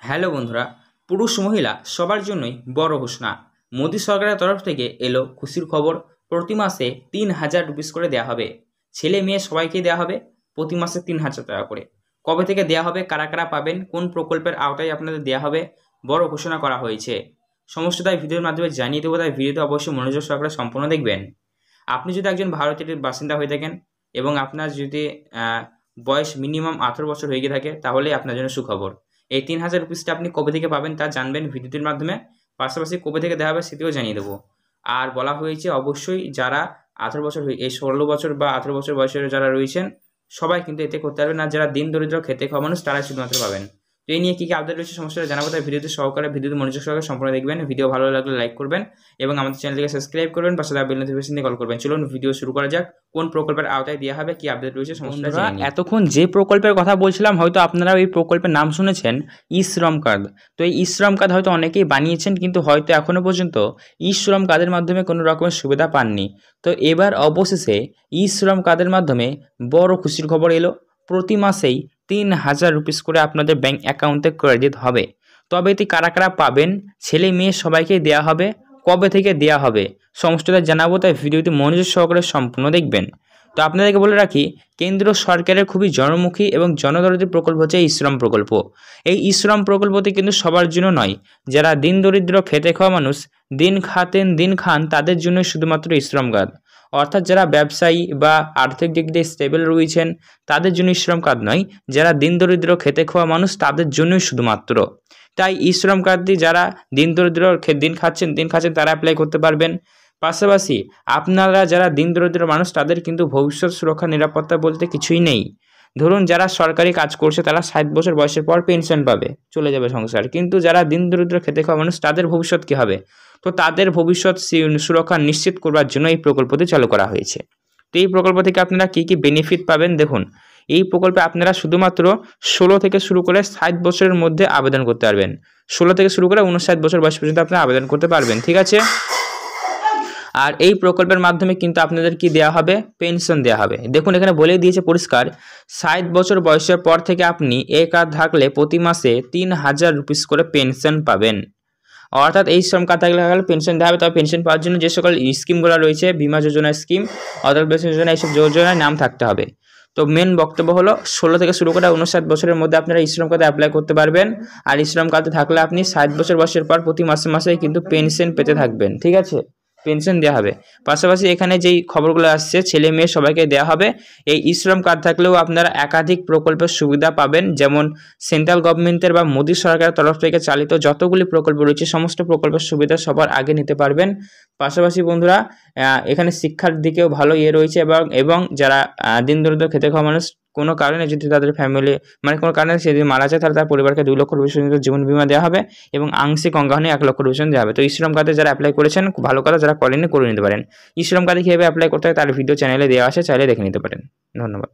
Hello বন্ধুরা, পুরুষ মহিলা সবার জন্যই বড় ঘোষণা। মোদী সরকারের তরফ থেকে এলো খুশির খবর। প্রতি মাসে 3,000 রুপিস করে দেওয়া হবে। ছেলে মেয়ে সবাইকে দেওয়া হবে প্রতি মাসে 3,000 টাকা করে। কবে থেকে দেওয়া হবে, কারা কারা পাবেন, কোন প্রকল্পের আওতায় আপনাদের দেওয়া হবে, বড় ঘোষণা করা হয়েছে। সমস্তটাই ভিডিওর মাধ্যমে জানিয়ে দেবো, তাই ভিডিওতে অবশ্যই মনোযোগ সহকারে সম্পূর্ণ দেখবেন। আপনি যদি একজন ভারতের বাসিন্দা হয়ে থাকেন এবং আপনার যদি বয়স মিনিমাম 18 বছর হয়ে গিয়ে থাকে, তাহলে আপনার জন্য সুখবর। এই 3,000 রুপিসটা আপনি কবে থেকে পাবেন তা জানবেন ভিডিওটির মাধ্যমে। পাশাপাশি কবে থেকে দেওয়া হবে সেটিও জানিয়ে দেবো। আর বলা হয়েছে অবশ্যই যারা 18 বছর এই 16 বছর বা 18 বছর বয়সের যারা রয়েছেন সবাই কিন্তু এতে করতে পারবেন। আর যারা দিন দরিদ্র খেতে খাওয়া মানুষ তারাই শুধুমাত্র পাবেন। তো এই নিয়ে কী আপডেট রয়েছে সমস্যাটা জানাবো, তাই ভিডিওতে মনোযোগ সহকারে সম্পূর্ণ দেখবেন। ভিডিও ভালো লাগলে লাইক করবেন এবং আমাদের চ্যানেলটিকে সাবস্ক্রাইব করবেন, পাশে বেল নোটিফিকেশন দিয়ে কল করবেন। চলুন ভিডিও শুরু করা যাক। কোন প্রকল্পের আওতায় দেওয়া হবে, কি আপডেট রয়েছে সমস্যাটা জেনে নিই। এতক্ষণ যে প্রকল্পের কথা বলছিলাম, হয়তো আপনারা এই প্রকল্পের নাম শুনেছেন, ই-শ্রম কার্ড। তো এই ই-শ্রম কার্ড হয়তো অনেকেই বানিয়েছেন, কিন্তু হয়তো এখনও পর্যন্ত ই-শ্রম কার্ডের মাধ্যমে কোনো রকমের সুবিধা পাননি। তো এবার অবশেষে ই-শ্রম কার্ডের মাধ্যমে বড় খুশির খবর এলো। প্রতি মাসেই 3,000 রুপিস করে আপনাদের ব্যাঙ্ক অ্যাকাউন্টে ক্রেডিট হবে। তবে এটি কারা কারা পাবেন, ছেলে মেয়ে সবাইকে দেওয়া হবে, কবে থেকে দেওয়া হবে সমস্তটা জানাবো, তাই ভিডিওটি মনোযোগ সহকারে সম্পূর্ণ দেখবেন। তো আপনাদেরকে বলে রাখি, কেন্দ্র সরকারের খুবই জনমুখী এবং জনদরদি প্রকল্প হচ্ছে ই-শ্রম প্রকল্প। এই ই-শ্রম প্রকল্পটি কিন্তু সবার জন্য নয়। যারা দিন দরিদ্র খেটে খাওয়া মানুষ, দিন খান তাদের জন্য শুধুমাত্র ই-শ্রম কার্ড। অর্থাৎ যারা ব্যবসায়ী বা আর্থিক দিক দিয়ে স্টেবল রয়েছেন তাদের জন্য ই-শ্রম কার্ড নয়, যারা দিন দরিদ্র খেতে খাওয়া মানুষ তাদের জন্যই শুধুমাত্র। তাই ই-শ্রম কার্ডটি যারা দিন দরিদ্র দিন খাচ্ছেন তারা অ্যাপ্লাই করতে পারবেন। পাশাপাশি আপনারা যারা দিন দরিদ্র মানুষ তাদের কিন্তু ভবিষ্যৎ সুরক্ষা নিরাপত্তা বলতে কিছুই নেই। ধরুন যারা সরকারি কাজ করছে তারা 60 বছর বয়সের পর পেনশন পাবে, চলে যাবে সংসার। কিন্তু যারা দিন দরিদ্র খেতে খাওয়া মানুষ তাদের ভবিষ্যৎ কী হবে? তো তাদের ভবিষ্যৎ সুরক্ষা নিশ্চিত করবার জন্য এই প্রকল্পটি চালু করা হয়েছে। তো এই প্রকল্প থেকে আপনারা কী কী বেনিফিট পাবেন দেখুন। এই প্রকল্পে আপনারা শুধুমাত্র 16 থেকে শুরু করে 60 বছরের মধ্যে আবেদন করতে পারবেন। 16 থেকে শুরু করে 59 বছর বয়স পর্যন্ত আপনারা আবেদন করতে পারবেন, ঠিক আছে? আর এই প্রকল্পের মাধ্যমে কিন্তু আপনাদের কি দেওয়া হবে, পেনশন দেওয়া হবে। দেখুন এখানে বলেই দিয়েছে পরিষ্কার, 60 বছর বয়সের পর থেকে আপনি এই কার্ড থাকলে প্রতি মাসে 3,000 রুপিস করে পেনশন পাবেন। অর্থাৎ এই শ্রম কার্ড থাকলে পেনশন দেওয়া হবে। তবে পেনশন পাওয়ার জন্য যে সকল স্কিমগুলো রয়েছে, বিমা যোজনা স্কিম, অটল পেনশন যোজনা, এইসব যোজনায় নাম থাকতে হবে। তো মেন বক্তব্য হলো 16 থেকে শুরু করে 59 বছরের মধ্যে আপনারা ই শ্রম কার্ডে অ্যাপ্লাই করতে পারবেন। আর ই শ্রম কার্ডে থাকলে আপনি 60 বছর বয়সের পর প্রতি মাসে কিন্তু পেনশন পেতে থাকবেন, ঠিক আছে? পেনশন দেওয়া হবে। পাশাপাশি এখানে যেই খবরগুলো আসছে, ছেলে মেয়ে সবাইকে দেওয়া হবে। এই ই-শ্রম কার্ড থাকলেও আপনারা একাধিক প্রকল্পের সুবিধা পাবেন, যেমন সেন্ট্রাল গভর্নমেন্টের বা মোদী সরকারের তরফ থেকে চালিত যতগুলি প্রকল্প রয়েছে সমস্ত প্রকল্পের সুবিধা সবার আগে নিতে পারবেন। পাশাপাশি বন্ধুরা এখানে শিক্ষার দিকেও ভালো রয়েছে এবং যারা দিন দরিদ্র খেতে খাওয়া মানুষ, কোনো কারণে যদি তাদের ফ্যামিলি কোনো কারণে সে যদি মারা যায় তাহলে তার পরিবারকে 2 লক্ষ রুপি পর্যন্ত জীবন বীমা দেওয়া হবে এবং আংশিক অঙ্গহানি 1 লক্ষ রুপি পর্যন্ত দেওয়া হবে। তো ই-শ্রম কার্ডে যারা অ্যাপ্লাই করেছেন খুব ভালো কথা, যারা করেননি করে নিতে পারেন। ই-শ্রম কার্ডে কীভাবে অ্যাপ্লাই করতে হয় তার ভিডিও চ্যানেলে দেওয়া আছে, চাইলে দেখে নিতে পারেন। ধন্যবাদ।